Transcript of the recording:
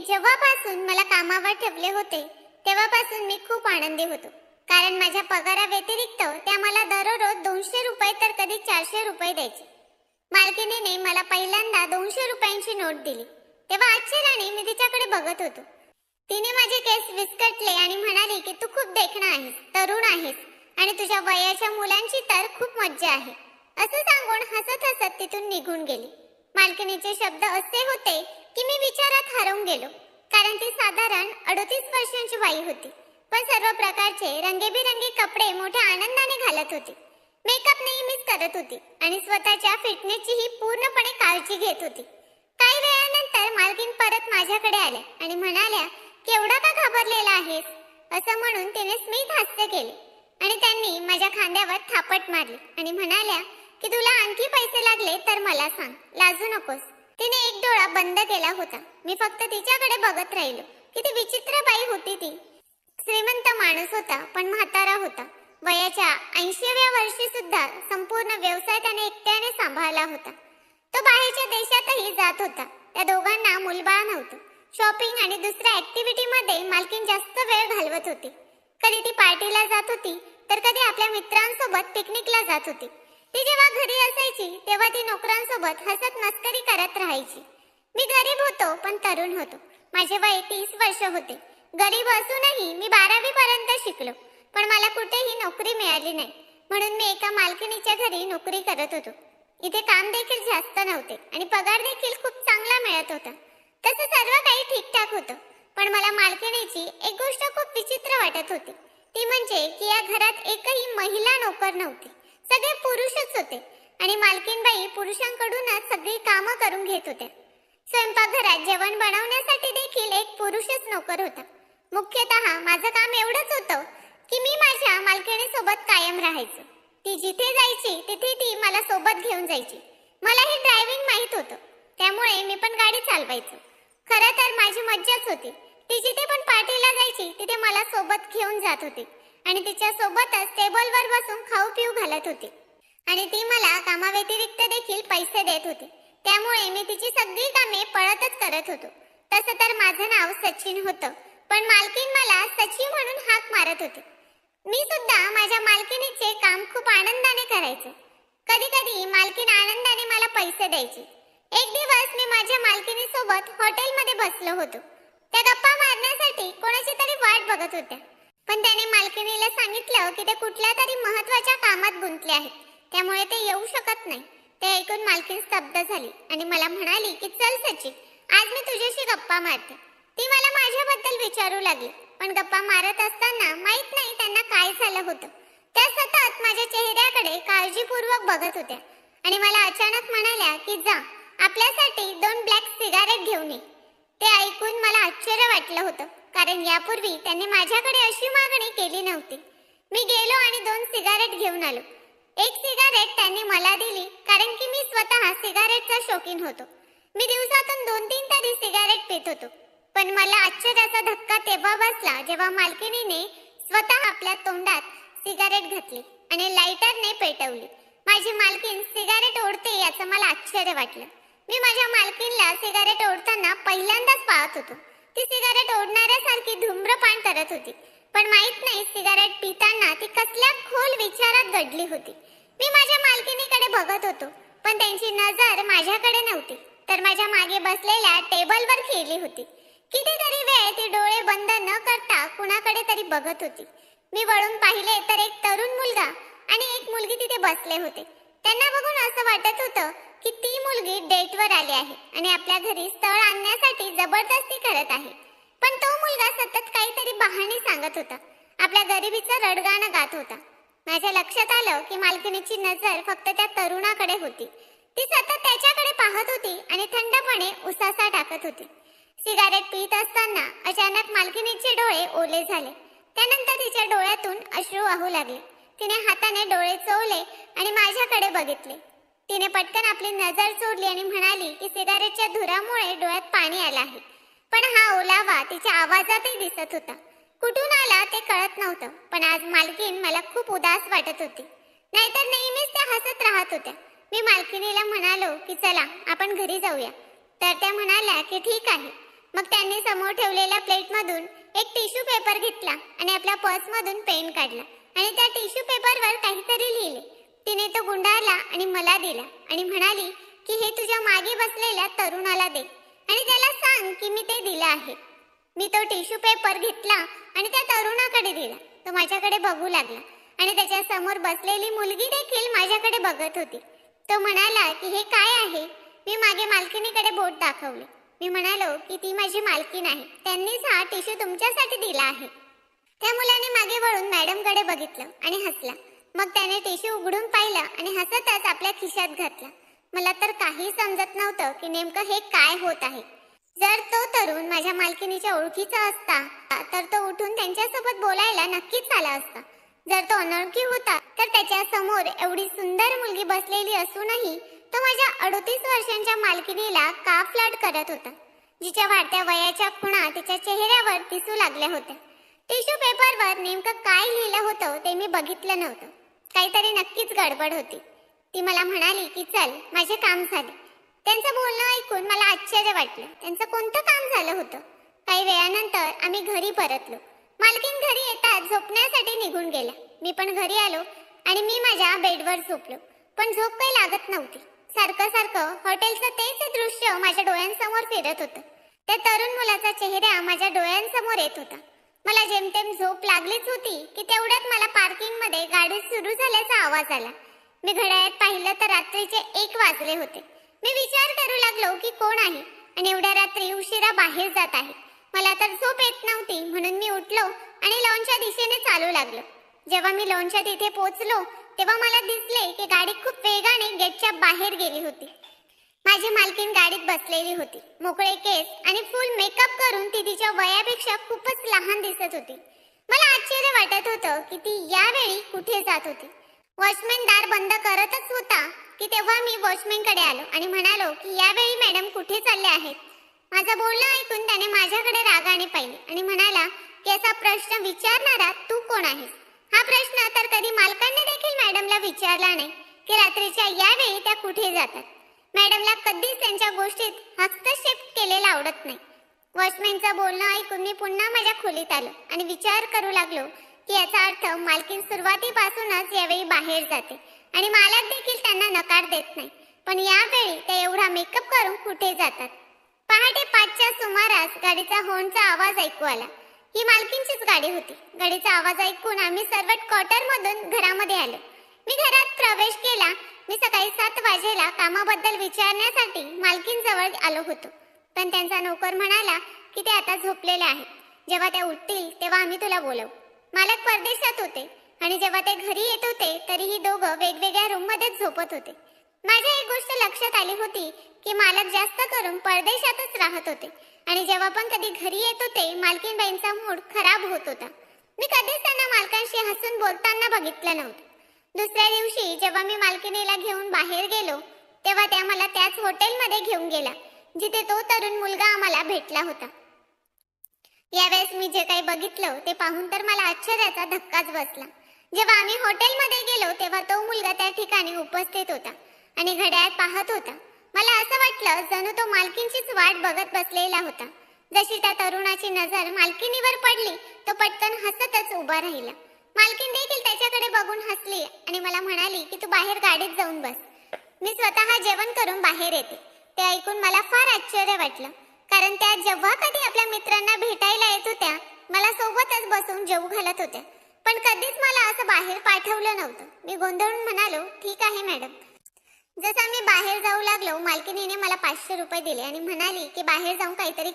जेव्हापासून मला कामावर ठेवले होते तेव्हापासून मी खूप आनंदी होतो. कारण माझ्या पगाराव्यतिरिक्त त्या मला दररोज 200 रुपये तर कधी 400 रुपये द्यायचे. मालकिनीने मला पहिल्यांदा 200 रुपयांची नोट दिली तेव्हा आश्चर्याने मी तिच्याकडे बघत होतो. तिने माझे केस विस्कटले आणि म्हणाली की तू खूप देखणा आहेस, तरुण आहेस आणि तुझ्या वयाच्या मुलांची तर खूप मज्जा आहे, असं सांगून हसत हसत तिथून निघून गेली. मालकिनीचे शब्द असे होते की मी विचारात हरवून गेलो. कारण ती साधारण 38 वर्षांची बाई होती, पण सर्व प्रकारचे रंगीबेरंगी कपडे मोठ्या आनंदाने घालत होती. मेकअप नेहमीच करत होती आणि स्वतःच्या फिटनेसचीही पूर्णपणे काळजी घेत होती. काही वेळानंतर मालकीन परत माझ्याकडे आल्या आणि म्हणाल्या की एवढा का घाबरलेला आहेस, असं म्हणून तिने स्मित हास्य केले आणि त्यांनी माझ्या खांद्यावर थापट मारली आणि म्हणाल्या की तुला आणखी पैसे लागले तर मला सांग, लाजू नकोस. तिने एक डोळा बंद केला होता. मी फक्त तिच्याकडे बघत राहिलो. किती विचित्र बाई होती ती. श्रीमंत माणूस होता पण म्हातारा होता. वयाच्या 80व्या वर्षी सुद्धा संपूर्ण व्यवसाय त्याने एकट्याने सांभाळला होता. तो बाहेरच्या देशातही जात होता. त्या दोघांना मुलबाळ नव्हतं. शॉपिंग आणि दुसऱ्या ऍक्टिव्हिटी मध्ये मालकीन जास्त वेळ घालवत होती. कधी ती पार्टीला जात होती तर कधी आपल्या मित्रांसोबत पिकनिकला जात होती. ती जेव्हा घरी असायची तेव्हा ती नोकरांसोबत हसत मस्करी करत राहायची. मी गरीब होतो पण तरुण होतो. माझे वय 30 वर्ष होते. गरीब असूनही मी 12वी पर्यंत शिकलो, पण मला कुठेही नोकरी मिळाली नाही. म्हणून मी एका मालकिनीच्या घरी नोकरी करत होतो. इथे काम देखील जास्त नव्हते आणि पगार देखील खूप चांगला मिळत होता. तसं सर्व काही ठीकठाक होतं, पण मला मालकिनीची एक गोष्ट खूप विचित्र वाटत होती. ती म्हणजे की या घरात एकही महिला नोकर नव्हती. सगळे पुरुषच होते आणि मालकीनबाई पुरुषांकडूनच सगळी कामं करून घेत होत्या. स्वयंपाकघरात जेवण बनवण्यासाठी देखील एक पुरुषच नोकर होता. मुख्यतः माझं काम एवढंच होतं की मी माझ्या मालकिणीसोबत कायम राहायचो. ती जिथे जायची तिथे ती मला सोबत घेऊन जायची. मला ही ड्रायव्हिंग माहित होतं, त्यामुळे मी पण गाडी चालवायचो. खरं तर माझी मज्जाच होती. ती जिथे पण पार्टीला जायची तिथे मला सोबत घेऊन जात होती आणि तिच्या सोबतच टेबलवर बसून खाऊ पिऊ घालत होती आणि ती मला कामाव्यतिरिक्त देखील पैसे देत होती. त्यामुळे मी तिची सगळी कामे पळतच करत होतो. तसं तर माझं नाव सचिन होतं, पण मालकीन मला सची म्हणून हाक मारत होती. मी सुद्धा माझ्या मालकिनीचे काम खूप आनंदाने करायचो. कधी कधी मालकीन आनंदाने मला पैसे द्यायची. एक दिवस मी माझ्या मालकिनीसोबत हॉटेलमध्ये बसलो होतो. त्या गप्पा मारण्यासाठी कोणाची तरी वाट बघत होत्या, पण त्याने मालकिनीला सांगितलं की ते कुठल्या तरी महत्त्वाच्या कामात गुंतले आहेत, त्यामुळे ते येऊ शकत नाही. ते ऐकून मालकीन स्तब्ध झाली आणि मला म्हणाली की चल सची, आज मी तुझ्याशी गप्पा मारते. ती मला माझ्याबद्दल विचारू लागली, पण गप्पा मारत असताना माहित नाही त्यांना काय झालं होतं. त्या सतत माझ्या चेहऱ्याकडे काळजीपूर्वक बघत होत्या आणि मला अचानक म्हणाल्या की जा, आपल्यासाठी 2 ब्लॅक सिगारेट घेऊन ये. ते ऐकून मला आश्चर्य वाटलं होतं, कारण यापूर्वी त्यांनी माझ्याकडे अशी मागणी केली नव्हती. मी गेलो आणि 2 सिगारेट घेऊन आलो. एक सिगारेट त्यांनी मला दिली कारण की मी स्वतः सिगारेटचा शौकीन होतो. मी दिवसातून 2-3 तरी सिगारेट पित होतो. पण मला आश्चर्याचा धक्का तेव्हा बसला जेव्हा मालकिनीने स्वतः आपल्या तोंडात सिगारेट घातली आणि लायटरने पेटवली. माझी मालकीन सिगारेट ओढते याचं मला आश्चर्य वाटलं. मी माझ्या मालकीनला सिगारेट ओढताना पहिल्यांदाच पाहत होतो. ती सिगारेट ओढणाऱ्यासारखी धूम्रपान करत होती, पण माहित नाही सिगारेट पिताना ती कसल्या खोल विचारात गडली होती. मी माझ्या मालकिनीकडे बघत होतो, पण त्यांची नजर माझ्याकडे नव्हती, तर माझ्या मागे बसलेल्या टेबलवर खेळली होती. कितीतरी वेळ ती डोळे बंद न करता कुणाकडे तरी बघत होती. मी वळून पाहिले तर एक तरुण मुलगा आणि एक मुलगी तिथे बसले होते. त्यांना बघून असं वाटत होतं की ती मुलगी डेटवर आली आहे आणि आपल्या घरी स्थळ आणण्यासाठी जबरदस्ती करत आहे. पण तो मुलगा सतत काहीतरी बहाणे सांगत होता. आपल्या गरिबीचं रडगाणं गात होता. माझ्या लक्षात आलं की मालकिनीची नजर फक्त त्या तरुणाकडे होती. ती सतत त्याच्याकडे पाहत होती आणि थंडपणे उसासा टाकत होती. सिगारेट पीत असताना अचानक मालकिनीचे डोळे ओले झाले. त्यानंतर तिच्या डोळ्यातून अश्रू वाहू लागले. तिने हाताने डोळे चोळले आणि माझ्याकडे बघितले. तिने पटकन आपली नजर सोडली आणि म्हणाली की सिगारेटच्या धुरामुळे डोळ्यात पाणी आलं आहे. पण हा ओलावा तिच्या आवाजातही दिसत होता. कुठून आला ते कळत नव्हतं, पण आज मालकीन मला खूप उदास वाटत होती. नाहीतर नेहमीच त्या हसत राहत होत्या. मी मालकिनीला म्हणालो की चला आपण घरी जाऊया. तर त्या म्हणाल्या की ठीक आहे. मग त्यांनी समोर ठेवलेल्या प्लेटमधून एक टिश्यू पेपर घेतला आणि आपल्या पर्समधून पेन काढला आणि त्या टिश्यू पेपरवर काहीतरी लिहिले. तिने तो गुंडाळला आणि मला दिला आणि म्हणाली की हे तुझ्या मागे बसलेल्या तरुणाला दे आणि त्याला सांग की मी ते दिलं आहे. मी तो टिश्यू पेपर घेतला आणि त्या तरुणाकडे दिला. तो माझ्याकडे बघू लागला आणि त्याच्या समोर बसलेली मुलगी देखील माझ्याकडे बघत होती. तो म्हणाला की हे काय आहे. मी मागे मालकिनीकडे बोट दाखवले. मी म्हणालो की ती माझी मालकीण आहे, त्यांनीच हा टिश्यू तुमच्यासाठी दिला आहे. त्या मुलाने मागे वळून मॅडमकडे बघितलं आणि हसला. मग त्याने टिश्यू उघडून पाहिलं आणि हसतच आपल्या खिशात घातला. मला तर काही समजत नव्हतं की नेमकं हे काय होत आहे. जर तो तरुण माझ्या मालकिनीच्या ओळखीचा असता तर तो उठून त्यांच्यासोबत बोलायला नक्कीच आला असता. जर तो अनोळखी होता तर त्याच्या समोर एवढी सुंदर मुलगी बसलेली असूनही तो माझ्या 38 वर्षांच्या मालकिनीला का फ्लर्ट करत होता, जिच्या वाढत्या वयाच्या खुणा तिच्या चेहऱ्यावर दिसू लागल्या होत्या. टिश्यू पेपरवर नेमकं काय लिहिलं होतं ते मी बघितलं नव्हतं. काहीतरी नक्कीच गडबड होती. ती मला म्हणाली की चल, माझे काम झाले. त्यांचं बोलणं ऐकून मला आश्चर्य वाटलं. त्यांचं कोणतं काम झालं होतं? काही वेळानंतर आम्ही घरी परतलो. मालकीन घरी येताच झोपण्यासाठी निघून गेला. मी पण घरी आलो आणि मी माझ्या बेडवर झोपलो. पण झोप काही लागत नव्हती. सारखं सारखं हॉटेलचं तेच दृश्य माझ्या डोळ्यांसमोर फिरत होतं. त्या तरुण मुलाचा चेहरा माझ्या डोळ्यांसमोर येत होता. मला जेमतेम झोप लागलीच होती की तेवढ्यात मला पार्किंगमध्ये गाडी सुरू झाल्याचा आवाज आला. मी घड्याळात पाहिलं तर रात्रीचे 1 वाजले होते. मी विचार करू लागलो की कोण आहे आणि एवढ्या रात्री उशिरा बाहेर जात आहे. मला तर झोप येत नव्हती म्हणून मी उठलो आणि लॉनच्या दिशेने चालू लागलो. जेव्हा मी लॉनच्या तिथे पोहोचलो तेव्हा मला दिसले की गाडी खूप वेगाने गेटच्या बाहेर गेली होती. माझी मालकीण गाडीत बसलेली होती. मोकळे केस आणि फुल मेकअप करून ती तिच्या वयापेक्षा खूपच लहान दिसत होती. मला आश्चर्य वाटत होतं की ती यावेळी कुठे जात होती. वॉचमॅन दार बंद करतच होता की तेव्हा मी वॉचमॅनकडे आलो आणि म्हणालो की यावेळी मॅडम कुठे चालले आहेत. माझं बोलणं ऐकून त्याने माझ्याकडे रागाने पाहिले आणि म्हणाला की असा प्रश्न विचारणारा तू कोण आहेस. हा प्रश्न तर कधी मालकांनी देखील मॅडमला विचारला नाही की रात्रीच्या यावेळी त्या कुठे जातात. मॅडमला कधीच त्यांच्या गोष्टीत हस्तक्षेप केलेला आवडत नाही. वॉचमॅनचं बोलणं ऐकून मी पुन्हा माझ्या खोलीत आलो आणि विचार करू लागलो की याचा अर्थ मालकीण सुरुवातीपासूनच यावेळी बाहेर जाते आणि मालक देखील त्यांना नकार देत नाही. पण यावेळी ते एवढा मेकअप करून कुठे जातात. पहाटे 5च्या सुमारास गाडीचा हॉर्नचा आवाज ऐकू आला. ही मालकींचीच गाडी होती. गाडीचा आवाज ऐकून आम्ही सर्व क्वार्टरमधून घरामध्ये आलो. मी घरात प्रवेश केला. मी सकाळी 7 वाजेला कामाबद्दल विचारण्यासाठी मालकींजवळ आलो होतो. पण त्यांचा नोकर म्हणाला की ते आता झोपलेले आहेत. जेव्हा ते उठतील तेव्हा आम्ही तुला बोलवू. मालक परदेशात होते आणि जेव्हा ते घरी येत होते तरीही दोघं वेगवेगळ्या रूममध्येच झोपत होते. माझ्या एक गोष्ट लक्षात आली होती की मालक जास्त करून परदेशातच राहत होते आणि जेव्हा पण कधी घरी येत होते मालकीनबाईंचा मूड खराब होत होता. मी कधीच त्यांना मालकांशी हसून बोलताना बघितलं नव्हतं. दुसऱ्या दिवशी जेव्हा मी मालकिनीला घेऊन बाहेर गेलो तेव्हा त्या मला त्याच हॉटेलमध्ये घेऊन गेला जिथे तो तरुण मुलगा आम्हाला भेटला होता. यावेळेस मी जे काही बघितलं ते पाहून तर मला आश्चर्याचा धक्काच बसला. जेव्हा आम्ही हॉटेलमध्ये गेलो तेव्हा तो मुलगा त्या ठिकाणी उपस्थित होता आणि घड्याळात पाहत होता. मला असं वाटलं जणू तो मालकींचीच वाट बघत बसलेला होता. जशी त्या तरुणाची नजर मालकिनीवर पडली तो पटकन हसतच उभा राहिला. मालकीन देखील त्याच्याकडे बघून हसली आणि मला म्हणाली की तू बाहेर गाडीत जाऊन बस, मी स्वतः जेवण करून बाहेर येते. ते ऐकून मला फार आश्चर्य वाटलं कारण त्या जेव्हा कधी आपल्या मित्रांना भेटायला येत होत्या मला सोबतच बसून जेवू घालत होत्या. पण कधीच मला असं बाहेर पाठवलं नव्हतं. मी गोंधळून म्हणालो ठीक आहे मॅडम. जसा मी बाहेर जाऊ लागलो मालकिनीने मला 500 रुपये दिले आणि म्हणाली की बाहेर जाऊन काहीतरी